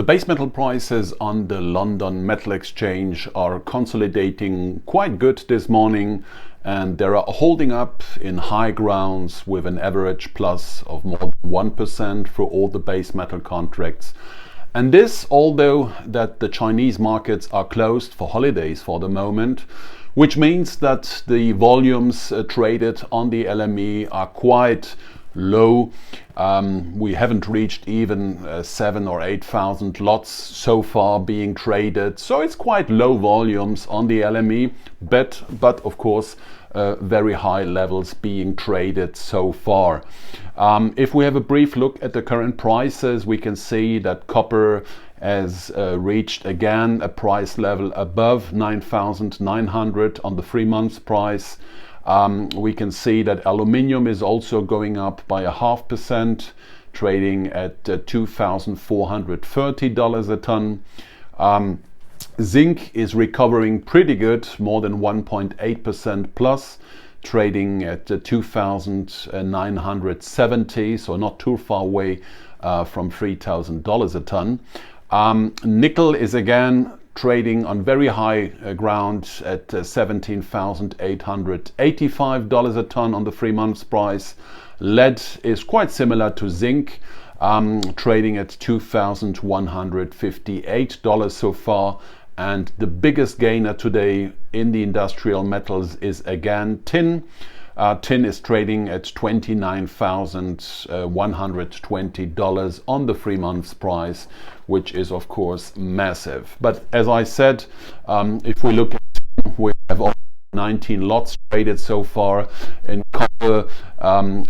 The base metal prices on the London Metal Exchange are consolidating quite good this morning, and they are holding up in high grounds with an average plus of more than 1% for all the base metal contracts. And this, although that the Chinese markets are closed for holidays for the moment, which means that the volumes traded on the LME are quite low. We haven't reached even 7,000 or 8,000 lots so far being traded, so it's quite low volumes on the LME, but of course very high levels being traded so far. If we have a brief look at the current prices, we can see that copper has reached again a price level above 9,900 on the 3 months price. We can see that aluminium is also going up by 0.5%, trading at $2,430 a ton. Zinc is recovering pretty good, more than 1.8% plus, trading at $2,970, so not too far away from $3,000 a ton. Nickel is again trading on very high ground at $17,885 a ton on the 3 months price. Lead is quite similar to zinc, trading at $2,158 so far. And the biggest gainer today in the industrial metals is again tin. Tin is trading at $29,120 on the 3 months price, which is of course massive. But as I said, if we look at tin, we have 19 lots traded so far. In copper,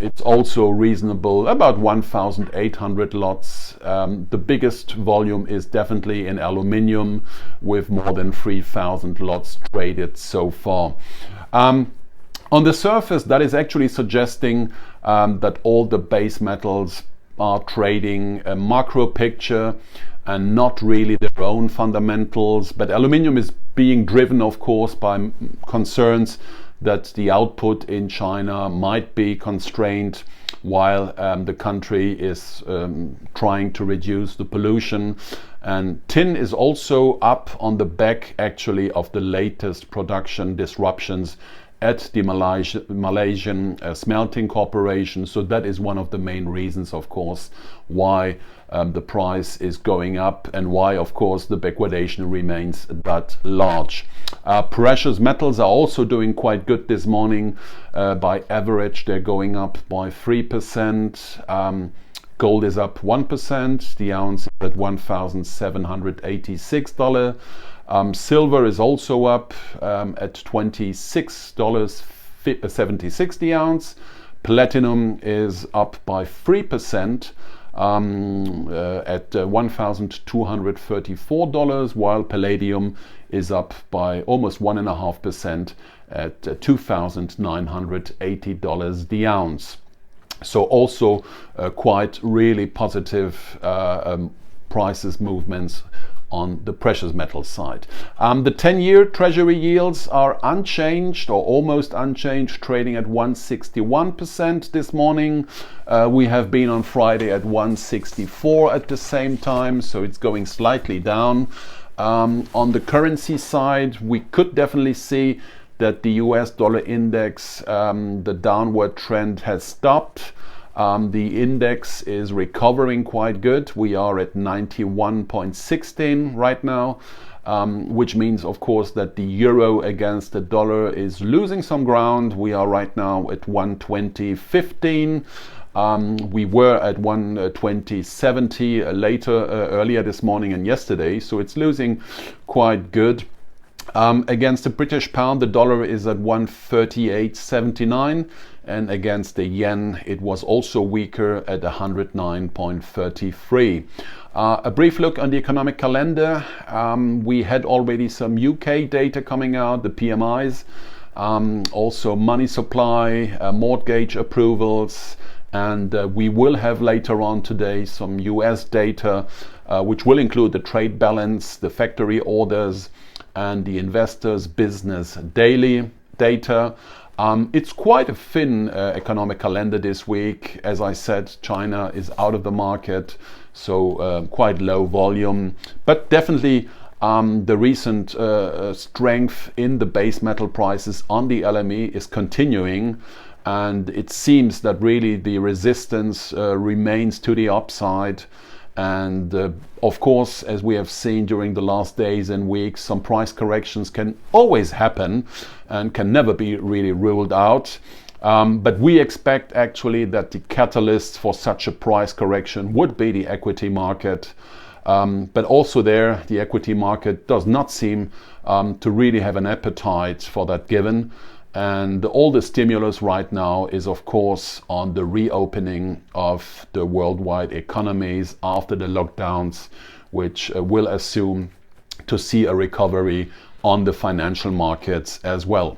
it's also reasonable, about 1,800 lots. The biggest volume is definitely in aluminium, with more than 3,000 lots traded so far. On the surface, that is actually suggesting that all the base metals are trading a macro picture and not really their own fundamentals. But aluminium is being driven, of course, by concerns that the output in China might be constrained while the country is trying to reduce the pollution. And tin is also up on the back, actually, of the latest production disruptions at the Malaysian Smelting Corporation. So that is one of the main reasons, of course, why the price is going up and why, of course, the backwardation remains that large. Precious metals are also doing quite good this morning. By average, they're going up by 3%. Gold is up 1%. The ounce is at $1,786. Silver is also up at $26.76 the ounce. Platinum is up by 3% at $1,234, while palladium is up by almost 1.5% at $2,980 the ounce. So also quite really positive prices movements on the precious metal side. The 10-year treasury yields are unchanged or almost unchanged, trading at 161% this morning. We have been on Friday at 164 at the same time, so it's going slightly down. On the currency side, we could definitely see that the US dollar index, the downward trend has stopped. The index is recovering quite good. We are at 91.16 right now, which means, of course, that the euro against the dollar is losing some ground. We are right now at 120.15. We were at 120.70 earlier this morning and yesterday, so it's losing quite good. Against the British pound, the dollar is at 138.79, and against the yen, it was also weaker at 109.33. A brief look on the economic calendar. We had already some UK data coming out, the PMIs, also money supply, mortgage approvals, and we will have later on today some US data, which will include the trade balance, the factory orders, and the investors' business daily data. It's quite a thin economic calendar this week. As I said, China is out of the market, so quite low volume. But definitely the recent strength in the base metal prices on the LME is continuing. And it seems that really the resistance remains to the upside. And of course, as we have seen during the last days and weeks, some price corrections can always happen and can never be really ruled out. But we expect actually that the catalyst for such a price correction would be the equity market. But also there, the equity market does not seem to really have an appetite for that given. And all the stimulus right now is, of course, on the reopening of the worldwide economies after the lockdowns, which will assume to see a recovery on the financial markets as well.